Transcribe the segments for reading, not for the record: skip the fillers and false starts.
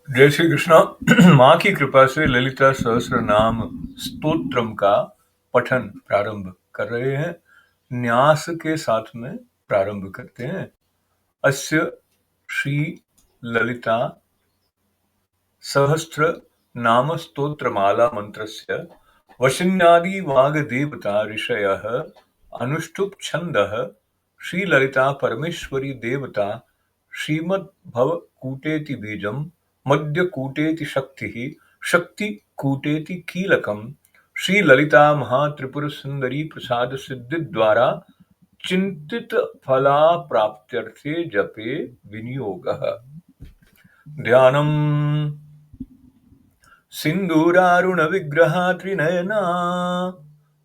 जय श्री कृष्णा। माँ की कृपा से ललिता सहस्त्र नाम स्तोत्रम का पठन प्रारंभ कर रहे हैं। न्यास के साथ में प्रारंभ करते हैं। अस्य श्री ललिता सहस्त्र नाम स्तोत्रमाला मंत्रस्य वशिन्यादि वाग्देवता ऋषयः अनुष्टुप् छन्दः श्री ललिता परमेश्वरी देवता श्रीमद्भवकूटेति बीजं मध्यकूटेति शक्तिः शक्तिकूटेति कीलकम् श्री ललिता महात्रिपुर सुंदरी प्रसाद सिद्धि द्वारा चिंतित फला प्राप्त्यर्थे जपे विनियोगः। ध्यानम् सिन्दूरारुण विग्रहा त्रिनयना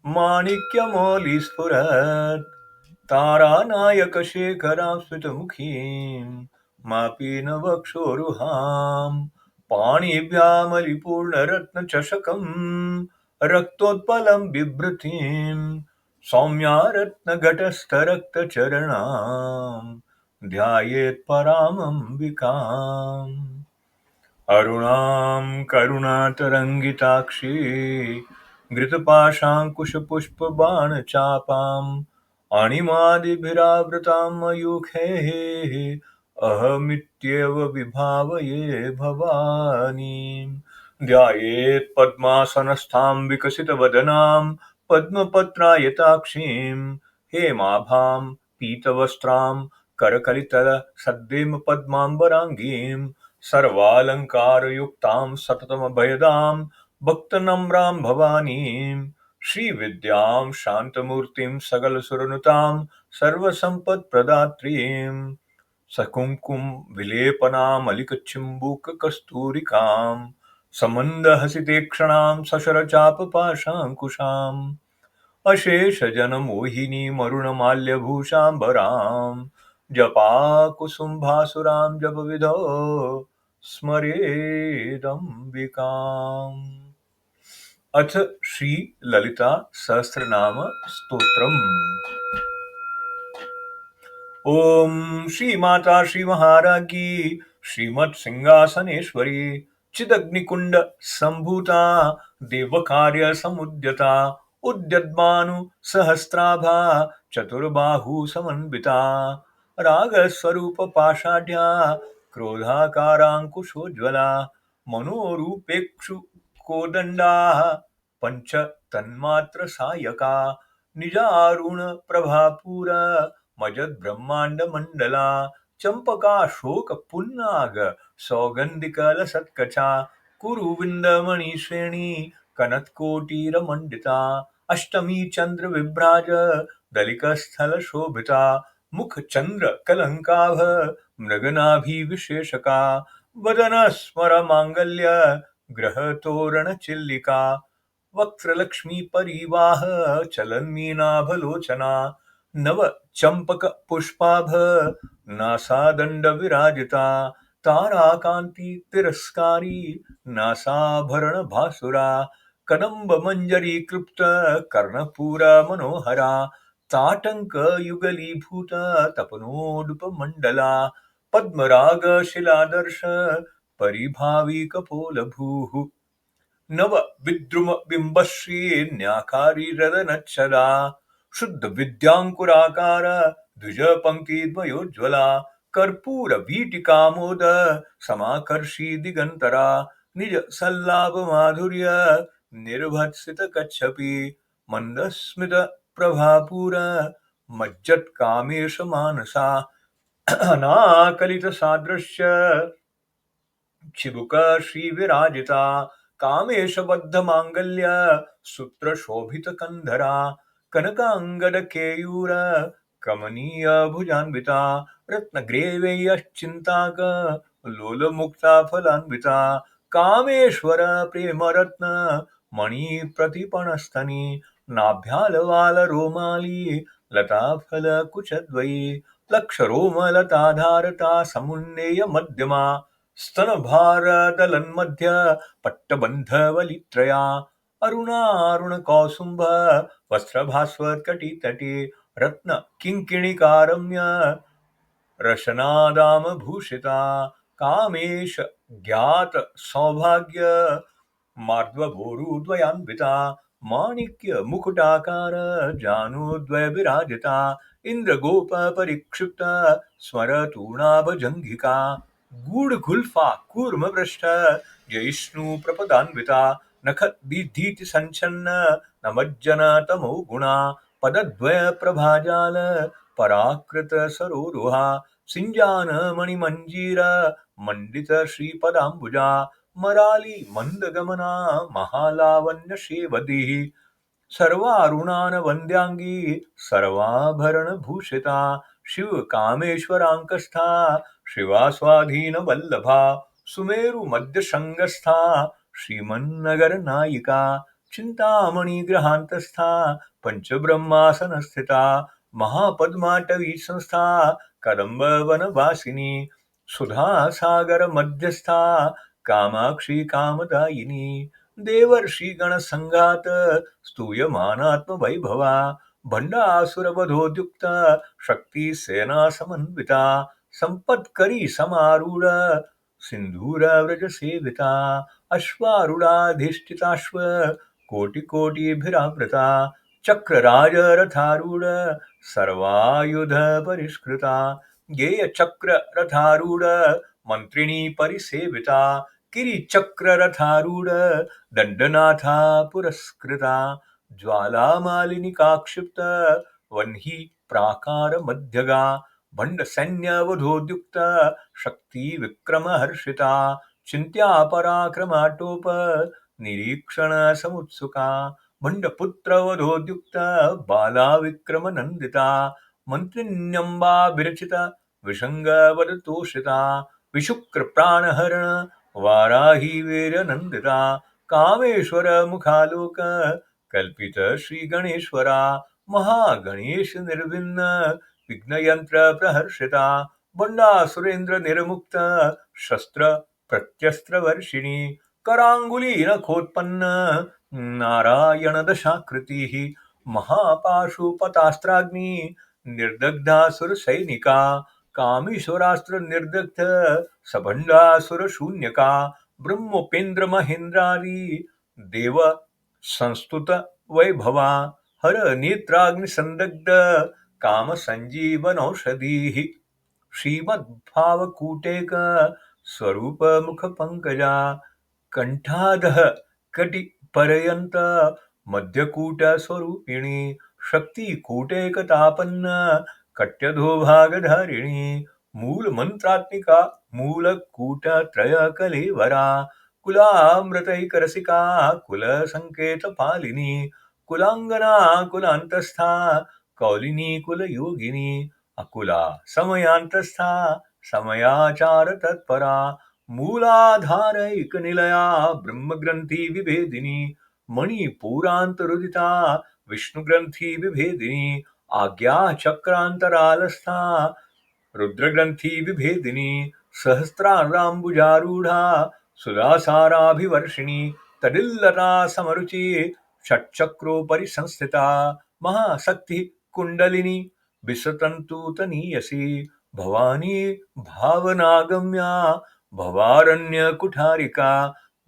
माणिक्यमौलि स्फुरत् तारानायक शेखरां स्मितमुखीं मापीन वक्षोरुहां पाणिभ्यामलिपूर्णरत्नचषकं रक्तोत्पलं बिभ्रतीं सौम्या रत्नघटस्थरक्तचरणां ध्यायेत् परामम्बिकाम्। अरुणां करुणातरङ्गिताक्षी घृतपाशाङ्कुशपुष्पबाणचापाम् अणिमादिभिरावृतां मयूखैः अहमित्येव विभावये भवानीं। ध्यायेत् पद्मासनस्थां विकसितवदनां पद्मपत्रायताक्षीं हेमाभां पीतवस्त्रां करकलितसद्दिमपद्माम्बराङ्गीं सर्वालङ्कारयुक्तां सततमभयदां भक्तनम्रां भवानीं श्रीविद्यां शान्तमूर्तिं सकलसुरनुतां सर्वसम्पत्प्रदात्रीं सकुङ्कुम विलेपनामलिकचिम्बूककस्तूरिकां समन्दहसितेक्षणां सशरचापपाशाङ्कुशाम् अशेषजनमोहिनीमरुणमाल्यभूषाम्बरां जपाकुसुम्भासुरां जपविधौ स्मरेदम्बिकाम्। अथ श्री ललिता सहस्रनाम स्तोत्रम्। ओम श्री माता श्री महाराज्ञी श्रीमत् सिंहासनेश्वरी चिदग्निकुंड संभूता देवकार्य समुद्यता उद्यद्भानु सहस्राभा चतुर्बाहु समन्विता रागस्वरूप पाषाढ्या क्रोधाकारांकुशोज्ज्वला मनोरूपेक्षु कोदंडा पंच तन्मात्र सायका निजारुण प्रभापूर मजद ब्रह्मांड मंडला चंपका शोक पुन्नाग सौगंधिक लसत्कचा कुरुविंदमणि श्रेणी कनत्कोटीर मंडिता अष्टमी चंद्र विभ्राज दलिक स्थल शोभिता मुख चंद्र कलंकाभ मृगनाभि विशेषका वदन स्मर मांगल्य ग्रह तोरण चिल्लिका वक्त्रलक्ष्मी परिवाह चलन्मीनाभलोचना नव चंपक पुष्पाभ नासादंड विराजिता ताराकांति तिरस्कारी नासाभरण भासुरा कदम्ब मंजरी कृप्त कर्णपूरा मनोहरा ताटंक युगलीभूत तपनोडुप मंडला पद्मराग शिलादर्श परिभावी कपोल भूः नव विद्रुम बिंबश्री न्याकारी रदनच्छदा शुद्ध विद्यांकुराकार द्विज पंक्ति द्वयोज्ज्वला कर्पूर वीटिकामोद समाकर्षी दिगंतरा निज सल्लाभ माधुर्य निर्भत्सित कच्छपि मंदस्मित प्रभापूर मज्जत कामेश मानसा अनाकलित सादृश्य चिबुक श्री विराजिता कामेशबद्ध मांगल्य सूत्र शोभित कंधरा कनकांगद केयूर कमनीय भुजान्विता रत्नग्रेवैश्चिन्ताक लोल मुक्ता फलान्विता कामेश्वर प्रेम रत्न मणि प्रतिपणस्तनी नाभ्यालवाल रोमाली लता फल कुचद्वयी लक्ष रोम लता धारता समुन्नेय मध्यमा स्तनभारदलन्मध्य पट्टबन्धवलित्रया अरुणारुण कौसुम्भ वस्त्रभास्वत्कटितटे रत्न किङ्किणिकारम्य रशनादामभूषिता कामेश ज्ञात सौभाग्य मार्द्वभूरुद्वयान्विता माणिक्य मुकुटाकार जानुद्वय विराजिता इंद्रगोप परिक्षिप्त स्वरतूणाभजङ्घिका गूढगुल्फा कूर्मपृष्ठ जयिष्णु प्रपदान्विता नखद्दीप्ति संचन्न नमज्जन तमो गुणा पदद्वय प्रभाजाल पराकृत सरोरुहा सिंजान मणिमंजीर मंडित श्रीपदाम्बुजा मराली मंदगमना महालावण्य शेवदी सर्वारुणान वंद्यांगी सर्वाभरण भूषिता शिव कामेश्वरांकस्था शिवास्वाधीन वल्लभा सुमेरु मध्य संगस्था श्रीमन्नगर नायिका चिंतामणि ग्रहांतस्था पंचब्रह्मासन स्थिता महापद्माटवी संस्था कदंब वनवासिनी सुधा सागर मध्यस्था कामाक्षी कामदायिनी देवर्षी गणसंघात स्तूयमानात्मवैभवा भंडासुरवधोद्युक्त शक्ती सेना समन्विता संपत्करी समारूढ सिंधूर व्रज सेविता अश्वारूढाधिष्ठिताश्व कोटिकोटिभिरावृता चक्रराज रथारूढ सर्वायुध परिष्कृता गेय चक्र रथारूढ मंत्रिणी परिसेविता किरीचक्र रथारूढ दंडनाथा पुरस्कृता ज्वालामालिनिका क्षिप्त वह्नी प्राकार मध्यगा भंड सैन्यवधोद्युक्त शक्ती विक्रम हर्षिता चिंत्या पराक्रमाटोप निरीक्षण समुत्सुका भंडपुत्र वधोद्युक्त बाला विक्रम नंदिता मंत्रिण्यंबा विरचित विषंग वदतोषिता विशुक्र प्राणहरण वाराही वीर नंदिता कामेश्वर मुखालोक कल्पित श्री गणेश्वरा महागणेश निर्विन्न विघ्नयंत्र प्रहर्षिता बंडा सुरेंद्र निर्मुक्त शस्त्र प्रत्यस्त्र वर्षिणी करांगुली नखोत्पन्न नारायण दशाकृती महापाशुपतास्त्राग्नि निर्दग्धासुर सैनिका कामेश्वरास्त्र निर्दग्ध सबंडासुर शून्यका ब्रह्मोपेंद्र महेंद्रारी देव संस्तुत वैभवा हर नेत्राग्नि संदग्ध काम संजीवन औषधी श्रीमद्भावकूटेक स्वरूप मुख पंकजा कंठाधः कटी पर्यंत मध्यकूट स्वरूपिणी शक्ती कूटेक तापन्न कट्यधो भागधारिणी मूल मंत्रात्मिका मूल कूट त्रय कलेवरा कुलामृतैक रसिका कुल संकेत पालिनी कुलांगना कुलांतस्था कौलिनी कुल योगिनी अकुला समयांतस्था समयाचार तत्परा मूलाधारैक निलया ब्रह्मग्रंथी विभेदिनी मणिपुरांतरुदिता विष्णुग्रंथी विभेदिनी आज्ञा चक्रांतरालस्था रुद्रग्रंथी विभेदिनी सहस्रारांबुजारूढ़ा सुदासाराभिवर्षिणी तडिल्लता समरुचि षट्चक्रोपरि संस्थिता महाशक्ति कुंडलिनी विसतंतुतनीयसी भवानी भावनागम्या भवारण्य कुठारिका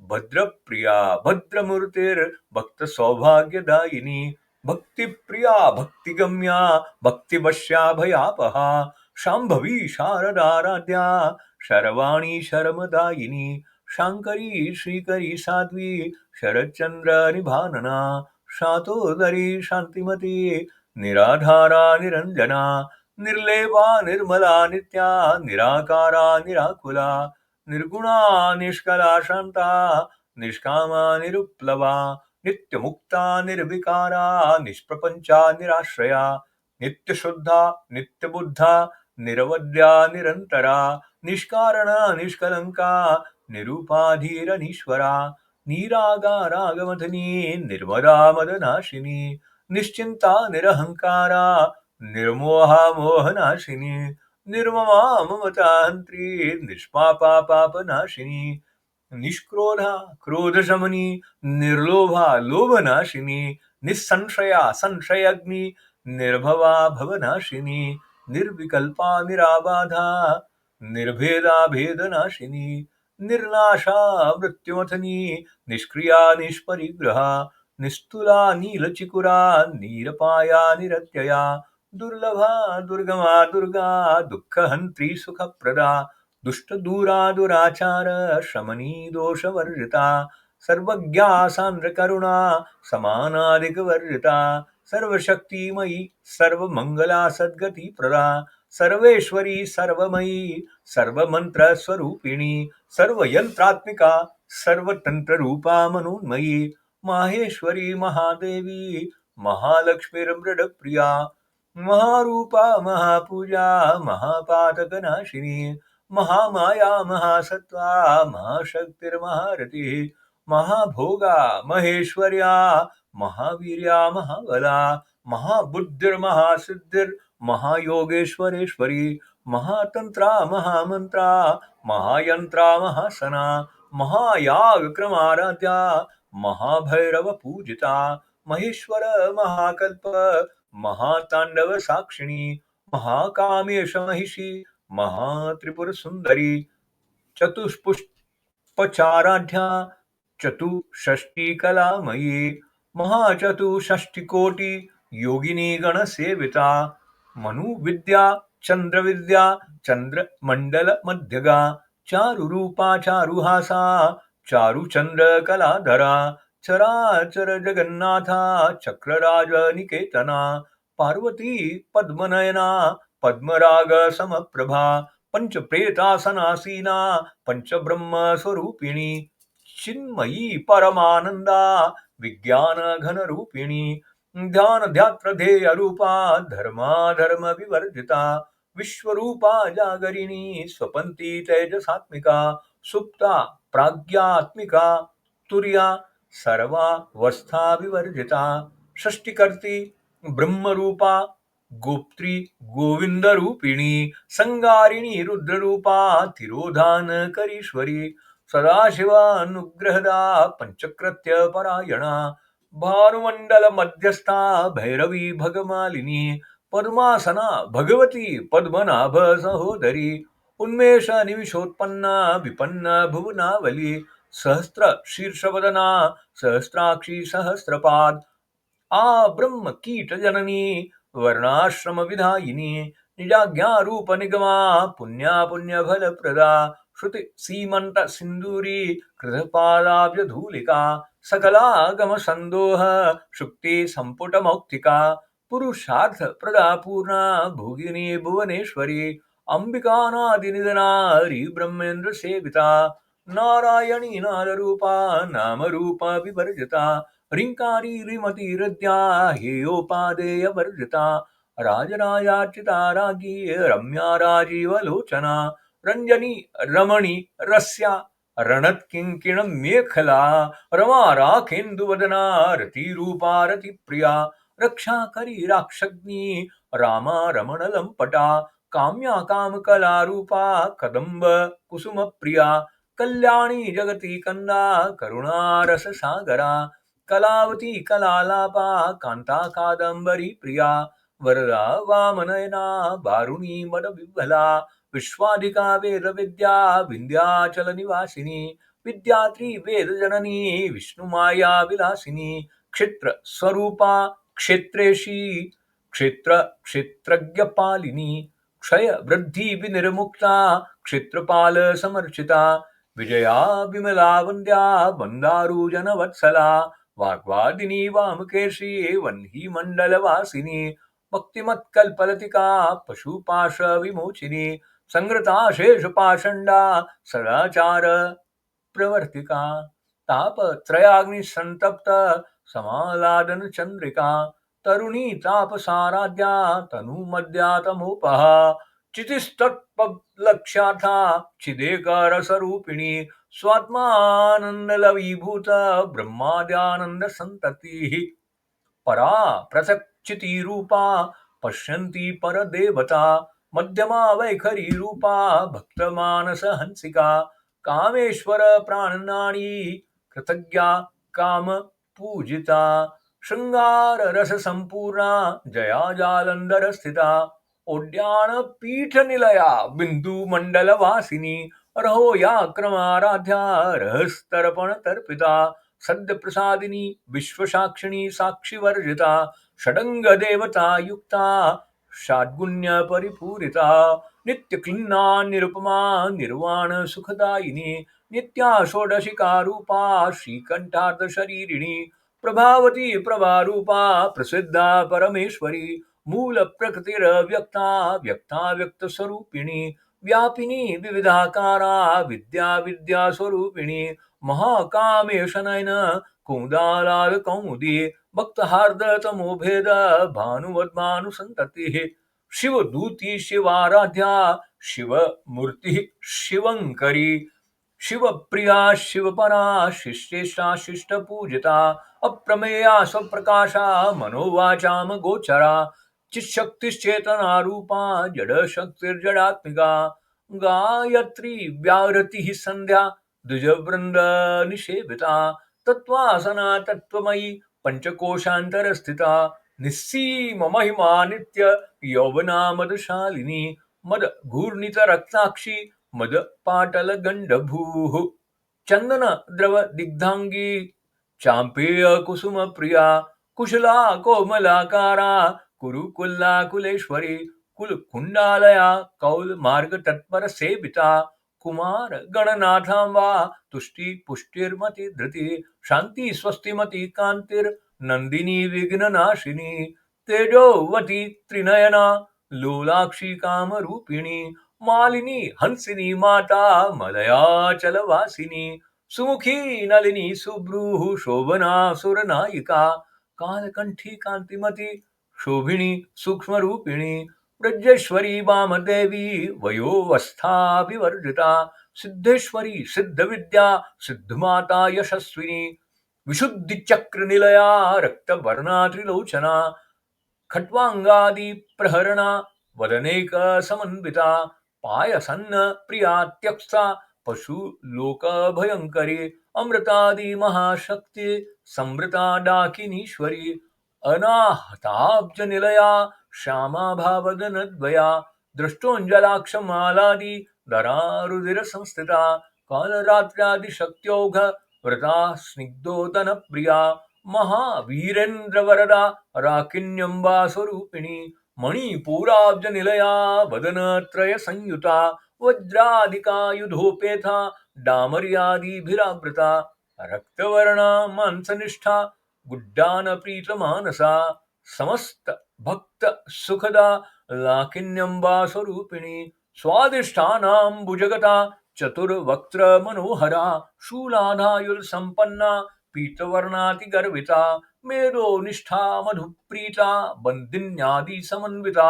भद्रप्रिया भद्रमूर्तिर्भक्त सौभाग्यदायिनी भक्तिप्रिया भक्तिगम्या भक्तिवश्या भयापहा शांभवी शारदाराध्या शर्वाणी शर्मदायिनी शांकरी श्रीकरी साध्वी शरच्चंद्र निभानना शातोदरी शांतिमती निराधारा निरंजना निर्लेपा निर्मला नित्या निराकारा निराकुला निर्गुणा निष्कला शांता निष्कामा निरुप्लवा नित्यमुक्ता निर्विकारा निष्प्रपंचा निराश्रया नित्यशुद्धा नित्यबुद्धा निरवद्या निरंतरा निष्कारणा निष्कलंका निरुपाधीरनीश्वरा निरागारागमथनी निर्मदा मदनाशिनी निश्चिंता निरहंकारा निर्मोहा मोहनाशिनी निर्ममा ममताहंत्री निष्पापा पापनाशिनी निष्क्रोधा क्रोधशमनी निर्लोभा लोभनाशिनी निस्संशया संशयग्नि निर्भवा भवनाशिनी निर्विकल्पा निराबाधा निर्भेदा भेदनाशिनी निर्नाशा मृत्युमथनी निष्क्रिया निष्परिग्रहा निस्तुला नीलचिकुरा नीरपाया निरत्यया दुर्लभा दुर्गमा दुर्गा दुःखहन्त्री सुखप्रदा दुष्टदूरा दुराचार शमनी दोषवर्जिता सर्वज्ञा सान्द्रकरुणा समानादिकवर्जिता सर्वशक्तिमयी सर्वमङ्गला सद्गतिप्रदा सर्वेश्वरी सर्वमयी सर्वमन्त्रस्वरूपिणी सर्वयन्त्रात्मिका सर्वतन्त्ररूपा मनोन्मयी माहेश्वरी महादेवी महालक्ष्मीर्मृडप्रिया महारूपा महापूजा महापातकनाशिनी महामाया महासत्त्वा महाशक्तिर्महारतिः महाभोगा महेश्वर्या महावीर्या महाबला महाबुद्धिर्महासिद्धिर्महायोगेश्वरेश्वरी महातंत्रा महामंत्रा महायंत्रा महासना महायागक्रमाराध्या महाभैरव पूजिता महेश्वर महाकल्प महातांडव साक्षिणी महाकामेश महिषी महात्रिपुर सुंदरी चतुष्पुष्पचाराढ्या चतुष्षष्टि कलामयी महाचतुष्षष्टिकोटि योगिनी गणसेविता मनुविद्या चंद्रविद्या चंद्रमंडल मध्यगा चारुरूपा चारुहासा चारुचंद्र कलाधरा चराचर जगन्नाथा चक्रराज निकेतना पार्वती पद्मनयना पद्मराग समप्रभा पंचप्रेतासनासीना पंचब्रह्म स्वरूपिणी चिन्मयी परमानंदा विज्ञान घन रूपिणी ध्यान ध्यात्र ध्येय रूपा धर्मा धर्म विवर्जिता विश्वरूपा जागरिणी स्वपंती तेजसात्मिका सुप्ता प्राज्ञात्मिका तुर्या सर्वावस्था विवर्जिता षष्टिकर्ती ब्रह्मरूपा गोप्त्री गोविंद रूपिणी संगारिणी रुद्ररूपा तिरोधान करीश्वरी सदाशिवानुग्रहदा पंचकृत्य परायणा भानुमंडल मध्यस्था भैरवी भगमालिनी पद्मासना भगवती पद्मनाभ सहोदरी उन्मेष निमिषोत्पन्ना विपन्न भुवनावली सहस्त्र शीर्षवदना सहस्राक्षी सहस्रपाद आ ब्रह्म कीट जननी वर्णाश्रम विधायिनी निजाज्ञा रूप निगमा पुण्या पुण्य फल प्रदा श्रुति सीमंत सिंदूरी कृतपादाब्ज धूलिका सकलागम संदोह शुक्ति संपुट मौक्तिका पुरुषार्थ प्रदा पूर्णा भोगिनी भुवनेश्वरी अंबिकानादि निधना ब्रह्मेन्द्र सेविता नारायणी नाद रूपा नाम रूपा विवर्जिता रिंकारी रिमति हृद्या हेयोपादेय वर्जिता राजराजार्चिता रागी रम्या राजीवलोचना रंजनी रमणी रस्या रणत्किंकिण मेखला रमा राखेन्दुवदना रतिरूपा रतिप्रिया रक्षाकरी राक्षग्नि रामा रमण लंपटा काम्या कामकला रूपा कदंब कुसुम प्रिया कल्याणी जगती कंदा करुणा रस सागरा कलावती कलालापा कांता कादंबरी प्रिया वरदा वामनयना बारुणी मद विह्वला विश्वाधिका वेद विद्या विंध्याचल निवासिनी विद्यात्री वेद जननी विष्णुमाया विलासिनी क्षेत्र स्वरूपा क्षेत्रेशी क्षेत्र क्षेत्रज्ञ पालिनी क्षय वृद्धि विनिर्मुक्ता क्षेत्रपाल समर्चिता विजया विमला वंद्या वंदारू जनवत्सला वाग्वादिनी वामकेशी वह्नि मंडलवासिनी भक्तिमत्कल्पलतिका पशुपाश विमोचिनी संग्रता शेष पाषंडा सदाचार प्रवर्तिका तापत्रयाग्नि संतप्त समालादन चंद्रिका तरुणी तापसाराध्या तनुमद्या तमोपः चितिस्तत्पलक्ष्याथा चिदेकार स्वरूपिणी स्वात्मानंदलवीभूत ब्रह्माद्यानंद संततिः परा पृथक्चिती रूपा पश्यन्ति परदेवता मध्यमा वैखरी रूपा भक्तमानस हंसिका कामेश्वर प्राणनाड़ी कृतज्ञा काम पूजिता श्रृंगार रस संपूर्णा जया जालंधर स्थिता ओड्यान पीठ निलया बिंदु मंडल वासिनी रहो या क्रमाराध्या रहस्तर्पण तर्पिता सद्य प्रसादिनी विश्वसाक्षिणी साक्षी वर्जिता षडंग देवता युक्ता षड्गुण्य परिपूरिता नित्य क्लिन्ना निरुपमा निर्वाण सुखदायिनी नित्या षोडशिका रूपा श्रीकंठार्थ शरीरिणी प्रभावती प्रभारूपा प्रसिद्धा परमेश्वरी मूल प्रकृतिरव्यक्ता व्यक्ता व्यक्त स्वरूपिणी व्यापिनी विविधाकारा विद्या विद्या स्वरूपिणी महाकामेश नयन कुमुदालाल कौमुदी भक्त हार्द तमो भेद भानुवद्भानुसंतति शिवदूती शिवाराध्या शिवमूर्ति शिवंकरी शिवप्रिया शिवपरा शिष्टेष्टा शिष्टपूजिता अप्रमेया स्वप्रकाशा मनोवाचाम गोचरा चिशक्तिश्चेतना रूपा जडशक्तिर्जडात्मिका गायत्री व्याहृतिः संध्या द्विजवृंद निषेविता तत्त्वासना तत्त्वमयी पंचकोशान्तरस्थिता निस्सीम महिमा नित्य यौवना मदशालिनी मद घूर्णित रक्ताक्षी मद पाटल गंडभूः चंदन द्रव दिग्धांगी चांपेय कुसुम प्रिया कुशला कोमलाकारा कुरुकुल्ला कुलेश्वरी कुल कुंडालया कौल मार्ग तत्पर सेविता कुमार गणनाथांबा तुष्टि पुष्टिर्मति धृति शांति स्वस्तिमति कांतिर नंदिनी विघ्न नाशिनी तेजोवती त्रिनयना लोलाक्षी काम रूपिणी मालिनी हंसिनी माता मलयाचल वासिनी सुमुखी नलिनी सुब्रूः शोभना सुरनायिका कालकंठी कांतिमती शोभिनी सूक्ष्मरूपिणी ब्रजेश्वरी वामदेवी वयोवस्था विवर्जिता सिद्धेश्वरी सिद्धविद्या सिद्धमाता यशस्विनी विशुद्धि चक्र निलया रक्तवर्णा त्रिलोचना खट्वांगादि प्रहरणा वदनेक समन्विता पायसन्न प्रिया त्यक्ता पशु लोक भयंकरी अमृतादि महाशक्ति समृता डाकिनीश्वरी अनाहताब्ज निलया श्यामा भावदनद्वया दृष्टोंजलाक्षमालादि दरारुधिर संस्थिता कालरात्र्यादि शक्त्योघ व्रता स्निग्धोदन प्रिया महावीरेन्द्र वरदा राकिन्यंबा स्वरूपिणी मणिपूराब्ज निलया वदन त्रय संयुता वज्रादिका युधोपेथा डामर्यादिभिरावृता रक्तवर्णा मांसनिष्ठा गुड्डान प्रीत मानसा समस्त भक्त सुखदा लाकिन्यंबा स्वरूपिणी स्वादिष्ठानां भुजगता चतुर्वक्त्र मनोहरा शूलाधायुल संपन्ना पीतवर्णातिगर्विता मेरो निष्ठा मधुप्रीता बंदिन्यादि समन्विता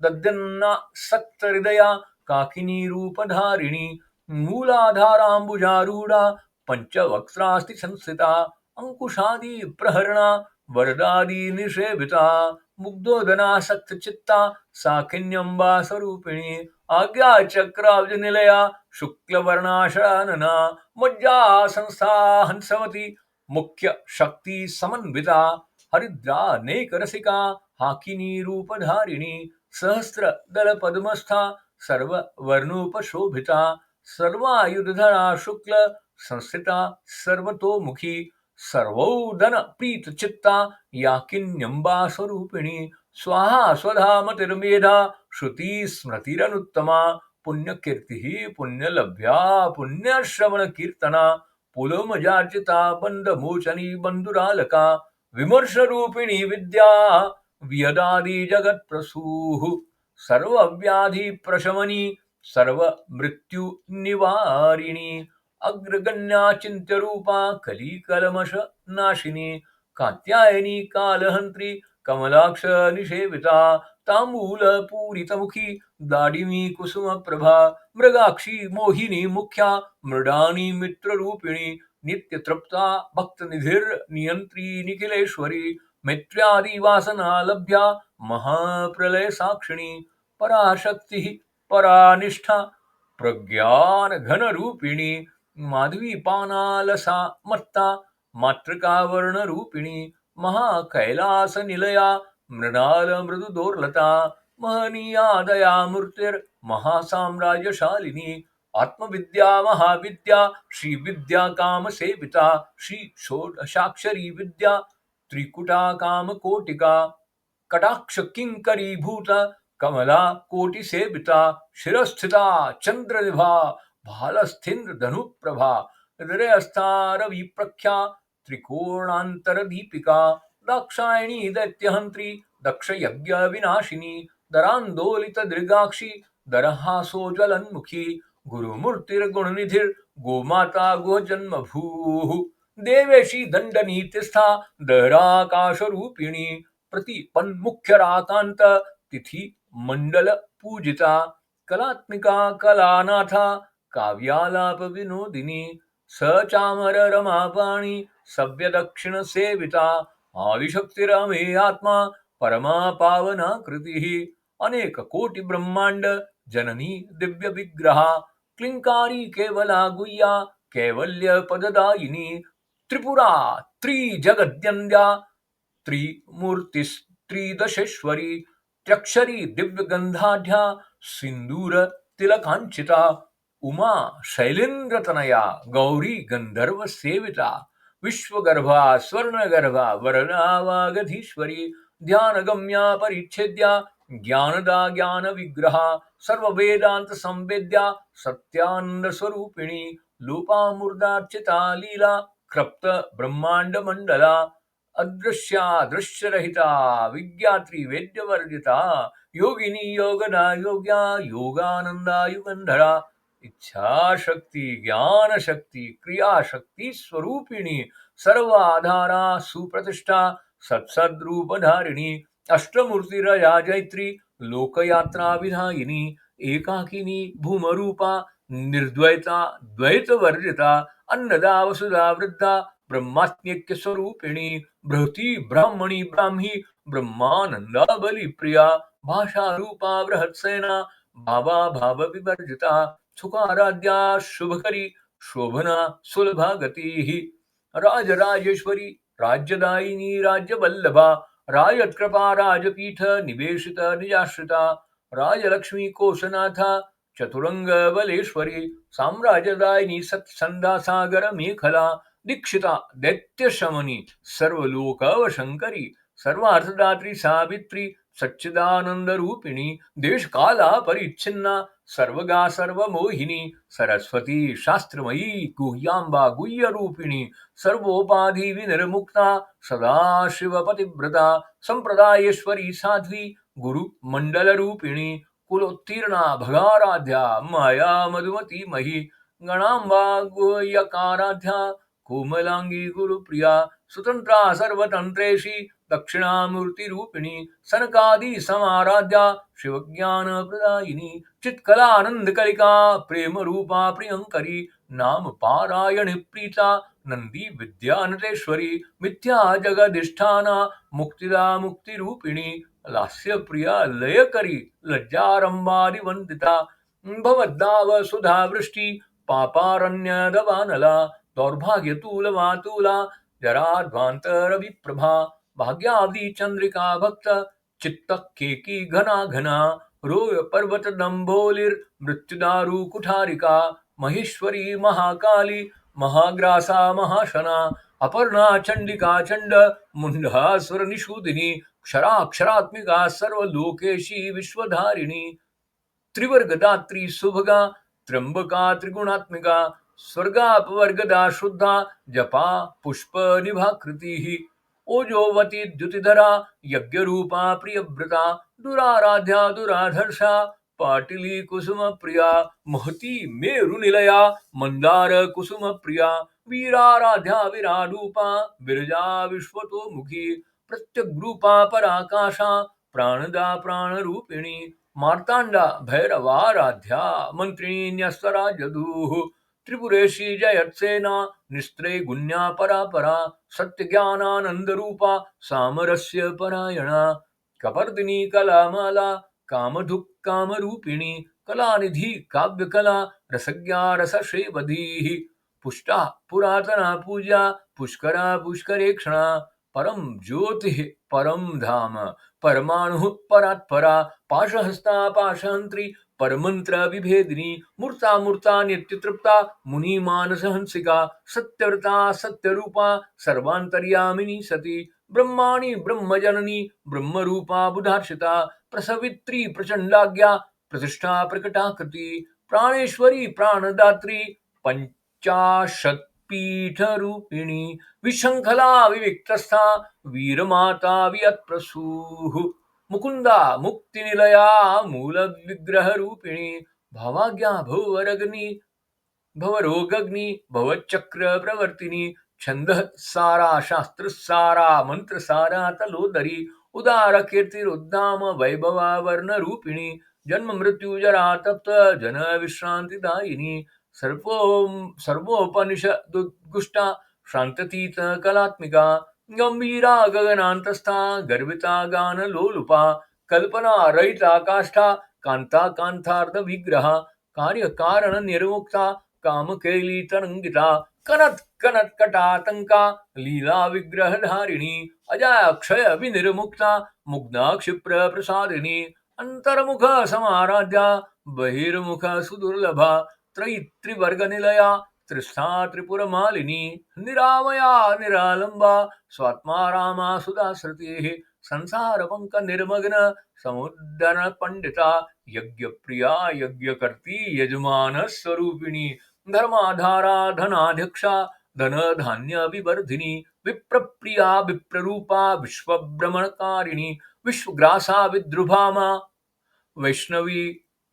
दद्यन्ना सक्त हृदया काकिनी रूपधारिणी मूलाधाराम्बुजारूढ़ा पंचवक्त्रास्ति संस्थिता अंकुशादि प्रहरणा वरदादि निषेविता मुग्धोदनासक्त चित्ता साकिन्यंबा स्वरूपिणी आज्ञा चक्राब्ज निलया शुक्लवर्णाशरणना मज्जा संस्था हंसवती मुख्य शक्ति समन्विता हरिद्रा नेक रसिका हाकिनी रूपधारिणी सहस्त्र दल पद्मस्था सर्व वर्णोपशोभिता सर्वायुधधरा शुक्ल संस्थिता सर्वतोमुखी सर्वोदन प्रीत चित्ता याकिन्यंबा स्वरूपिणी स्वाहा स्वधा मतिर्मेधा श्रुति स्मृतिरनुत्तमा पुण्यकीर्ति पुण्यलभ्या पुण्यश्रवण कीर्तना पुलोमजार्चिता बंधमोचनी बंधुरालका विमर्श रूपिणी विद्या वियदादि जगत प्रसूः सर्वव्याधि प्रशमनी सर्व मृत्यु निवारिणी अग्रगण्या चिंत्य रूपा कली कलमश नाशिनी कात्यायनी कालहंत्री कमलाक्ष निषेविता तांबूल पूरितमुखी दाडिमी कुसुम प्रभा मृगाक्षी मोहिनी मुख्या मृडानी मित्र रूपिणी नित्य तृप्ता भक्त निधिर नियंत्री निखिलेश्वरी मित्र्यादि वासना लभ्या महाप्रलय साक्षिणी पराशक्ति परानिष्ठा प्रज्ञान घन रूपिणी माधवी पानालसा मत्ता मातृका वर्ण रूपिणी महाकैलास निलया मृणाल मृदुदोर्लता महनीया दया मूर्तिर महासाम्राज्यशालिनी आत्मविद्या महाविद्या श्री विद्या काम सेविता श्री षोडशाक्षरी विद्या त्रिकुटा काम कोटिका कटाक्ष किंकरी भूत कमला कोटि सेविता शिरस्थिता चंद्रनिभा भालस्थिन्द्र धनुप्रभा हृदयस्था रवि प्रख्या त्रिकोणांतर दीपिका दाक्षायणी दैत्यहंत्री दक्ष यज्ञ विनाशिनी दरांदोलित दृगाक्षी दरहासोज्वलन्मुखी गुरुमूर्तिर्गुणनिधिर् गोमाता गोजन्मभूः देवेशी दंडनी तिष्ठा दहराकाशरूपिणी प्रतिपन्मुख्यराकांत तिथि मंडल पूजिता कलात्मिका कलानाथा काव्यालाप विनोदिनी सचामर रमापाणी सव्य दक्षिण सेविता आदिशक्तिरमे आत्मा परमा पावना कृति अनेक कोटि ब्रह्मांड जननी दिव्य विग्रहा क्लिंकारी केवला गुह्या कैवल्य पददायिनी त्रिपुरा त्रिजगद्यन्द्या त्रिमूर्तिस्त्रिदशेश्वरी त्र्यक्षरी दिव्यगंधाढ्या सिंदूर तिलकांचिता उमा शैलेन्द्रतनया गौरी गंधर्व सेविता विश्वगर्भा स्वर्णगर्भा वरदा वागधीश्वरी ध्यानगम्या परिच्छेद्या ज्ञानदा ज्ञान विग्रहा सर्ववेदांत संवेद्या सत्यानंद स्वरूपिणी लोपामूर्धार्चिता लीला कृप्त ब्रह्मांड मंडला अदृश्या दृश्यरहिता विज्ञात्री वेद्यवर्जिता योगिनी योगदा योग्या योगानंदा युगंधरा इच्छा शक्ति ज्ञान शक्ति क्रिया शक्ति स्वरूपिणी सर्वाधारा सुप्रतिष्ठा सत्सद्रूपधारिणी अष्टमूर्तिरया जैत्री लोकयात्रा विधायिनी एकाकिनी भूमरूपा निर्द्वैता द्वैतवर्जिता अन्नदा वसुधा वृद्धा ब्रह्मात्म्यक्य स्वरूपिणी बृहती ब्राह्मणी ब्राह्मी ब्रह्मानंदा बलि प्रिया भाषा रूपा बृहत्सेना भावा भाव विवर्जिता सुखाराध्या शुभकरी शोभना सुलभा गति राजराजेश्वरी राज्यदायिनी राज्यवल्लभा राजत्कृपा राजपीठ निवेशित निजाश्रिता राजलक्ष्मी कोशनाथा चतुरंग बलेश्वरी साम्राज्यदायिनी सत्संदा सागर मेखला दीक्षिता दैत्य शमनी सर्वलोकवशंकरी सर्वार्थदात्री सावित्री सच्चिदानंद रूपिणी देश काला परिच्छिन्ना सर्वगा सर्वमोहिनी सरस्वती शास्त्रमयी गुह्यांबा गुह्य रूपिणी सर्वोपाधि विनिर्मुक्ता सदा शिव पतिव्रता संप्रदायेश्वरी साध्वी गुरु मंडल रूपिणी कुलोत्तीर्णा भगाराध्या माया मधुमती मही गणांबा गुह्यकाराध्या कोमलांगी गुरुप्रिया स्वतंत्रा सर्वतंत्रेशी दक्षिणामूर्ति रूपिणी सनकादि समाराध्या शिवज्ञान प्रदायिनी चित्कलानंद कलिका प्रेम रूपा प्रियंकरी नाम पारायण प्रीता नंदी विद्यानटेश्वरी मिथ्या जगदिष्ठाना मुक्तिदा मुक्ति रूपिणी लास्य प्रिया लयकरी लज्जारंभादि वंदिता भवद्दाव सुधा वृष्टि पापारण्य दवानला दौर्भाग्यतूल वातूला जराध्वांतर विप्रभा भाग्यावधि चंद्रिका भक्त चित्त केकी घना घना रोय पर्वत दंभोलिर मृत्युदारु कुठारिका महेश्वरी महाकाली महाग्रासा महाशना अपर्णा चंडिका चंड मुंडासुर निषूदिनी क्षराक्षरात्मिका सर्वलोकेशी विश्वधारिणी त्रिवर्गदात्री सुभगा त्र्यंबका त्रिगुणात्मिका स्वर्गापवर्गदा शुद्धा जपा पुष्प निभाकृति ओजोवती द्युतिधरा यज्ञरूपा प्रियव्रता दुराराध्या दुराधर्षा पाटिली कुसुम प्रिया महती मेरुनिलया मंदार कुसुम प्रिया वीराराध्या विराडूपा विरजा विश्वतोमुखी प्रत्यग्रूपा पराकाशा प्राणदा प्राणरूपिणी मार्तांडा भैरवाराध्या मंत्रिणी न्यस्तराजदूः त्रिपुरेशी जयत्सेना निस्त्रे गुण्या परापरा सत्यज्ञानानंद रूपा सामरस्य परायणा कपर्दिनी कलामाला कामधुक् कामरूपिणी कलानिधि काव्यकला रसज्ञा रसश्रेवधीः पुष्टा पुरातना पूजा पुष्करा पुष्करेक्षणा परम ज्योतिः परम धाम परमाणुः परात्परा पाशहस्ता पाशहन्त्री परमंत्र विभेदिनी मूर्ता मूर्ता नित्यतृप्ता मुनि मानस हंसिका सत्यव्रता सत्यरूपा सर्वांतर्यामिनी सती ब्रह्माणि ब्रह्मजननी ब्रह्मरूपा बुधार्चिता प्रसवित्री प्रचंडाज्ञा प्रतिष्ठा प्रकटाकृति प्राणेश्वरी प्राणदात्री पंचाशत्पीठरूपिणी विशंखला विविक्तस्था वीरमाता वियत्प्रसूः मुकुंदा मुक्तिनिलया मूल विग्रह रूपिणी भावाज्ञा भवरग्नि भवरोगग्नि भवचक्र प्रवर्तिनी छंद सारा शास्त्र सारा मंत्र सारा तलोदरी उदार कीर्तिरुद्दाम वैभवा वर्ण रूपिणी जन्म मृत्यु जरा तप्त जन विश्रांतिदायिनी सर्वोपनिषदुद्गुष्टा शांततीत कलात्मिका गंभीरा गगनांतस्था गर्विता गान लोलुपा कल्पना रहिता काष्ठा कांता कांतार्थ विग्रह कार्य कारण निर्मुक्ता कामकेली तरंगिता कनत कनत कटातंका लीला विग्रह धारिणी अजय अक्षय विनिर्मुक्ता मुग्धा क्षिप्र प्रसादिनी अंतर्मुख समाराध्या बहिर्मुख सुदुर्लभा त्रिवर्ग निलया त्रिस्था त्रिपुर मालिनी निरामया निरालंबा स्वात्मा रामा सुधा श्रुति संसार पंक निर्मग्न समुद्र पंडिता यज्ञ प्रिया यज्ञ करती यजमान स्वरूपिणी धर्माधारा धनाध्यक्षा धन धान्य विवर्धिनी विप्रप्रिया विप्ररूपा विश्वभ्रमणकारिणी विश्वग्रासा विद्रुभामा वैष्णवी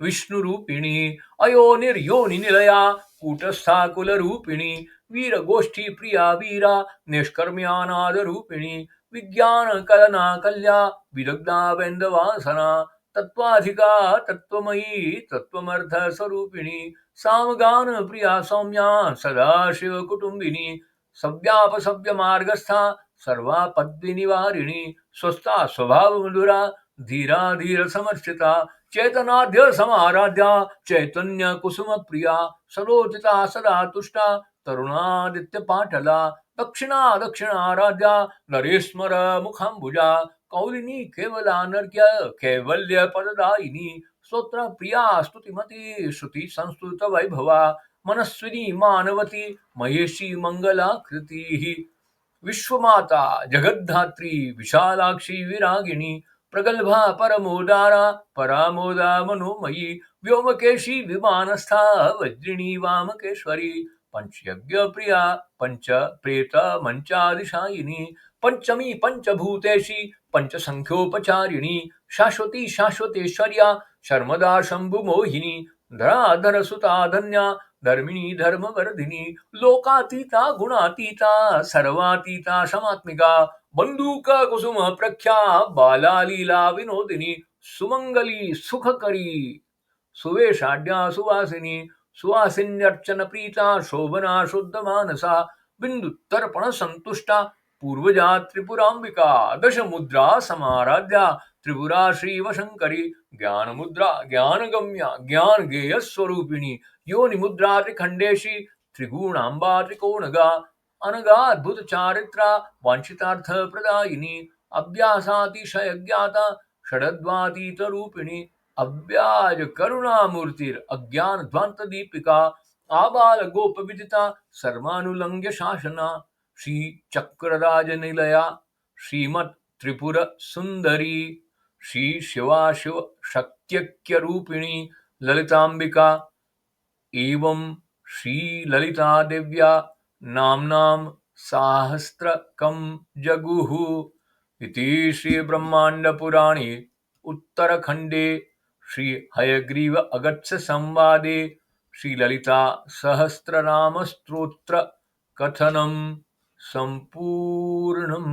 विष्णुरूपिणी अयोनिर्योनि निलया कूटस्था कुलरूपिणी वीर गोष्ठी प्रिया वीरा निष्कर्म्यानाद रूपिणी विज्ञान कलना कल्या विदग्धा वेन्दवासना तत्वाधिका तत्वमयी तत्वमर्थ स्वरूपिणी सामगान प्रिया सौम्या सदा शिव कुटुंबिनी सव्याप सव्य मार्गस्था सर्वा पद्मी निवारिणी स्वस्था स्वभाव मधुरा धीरा धीर समर्चिता चैतनाद्य समाराध्या चैतन्य कुसुम प्रिया सरोचिता सदा तुष्टा तरुणादित्य पाटला दक्षिणा दक्षिणाराध्या नरेश्वर मुखाम्बुजा कौलिनी केवला नर्ग्य कैवल्य पददायिनी स्तोत्र प्रिया स्तुतिमती श्रुति संस्तुत वैभवा मनस्विनी मानवती महेशी मंगलाकृति विश्वमाता जगद्धात्री विशालाक्षी विरागिणी प्रगल्भा परमोदारा परामोदा मनोमयी व्योमकेशी विमानस्था वज्रिणी वामकेश्वरी पंचयज्ञ प्रिया पंच प्रेत मंचादिशायिनी पंचमी पंचभूतेशी पंचसंख्योपचारिणी शाश्वती शाश्वतेश्वर्या शर्मदा शंभु मोहिनी धराधर सुता धन्या धर्मिणी धर्मवर्धिनी लोकातीता गुणातीता सर्वातीता समात्मिका बंदूक कुसुम प्रख्या बाला लीला विनोदिनी सुमंगली सुखकरी सुवेशाढ्या सुवासिनी सुवासिन्यर्चन प्रीता शोभना शुद्ध मानसा बिंदु तर्पण संतुष्टा पूर्वजा त्रिपुरांबिका दश मुद्रा समाराध्या त्रिपुरा श्रीव शंकरी ज्ञान मुद्रा ज्ञान गम्या ज्ञान गेय स्वरूपिणी योनि मुद्रा त्रिखंडेशी त्रिगुणांबा त्रिकोणगा अनगा अद्भुत चारित्रा वांछितार्थ प्रदायिनी अभ्यासातिशय ज्ञाता षडद्वातीत रूपिणी अव्याज करुणामूर्तिर अज्ञान ध्वांत दीपिका आबाल गोप विदिता सर्वानुलंघ्य शासना श्री चक्रराज निलया श्रीमत् त्रिपुर सुंदरी श्री शिवा शिव शक्त्यक्य रूपिणी ललितांबिका एवं श्री ललिता देव्या नाम्नां साहस्रकं जगुः इति श्री ब्रह्मांड पुराणे उत्तरखंडे श्री हयग्रीव अगस्त्य संवादे श्री ललिता सहस्रनाम स्तोत्र कथनम संपूर्णम्।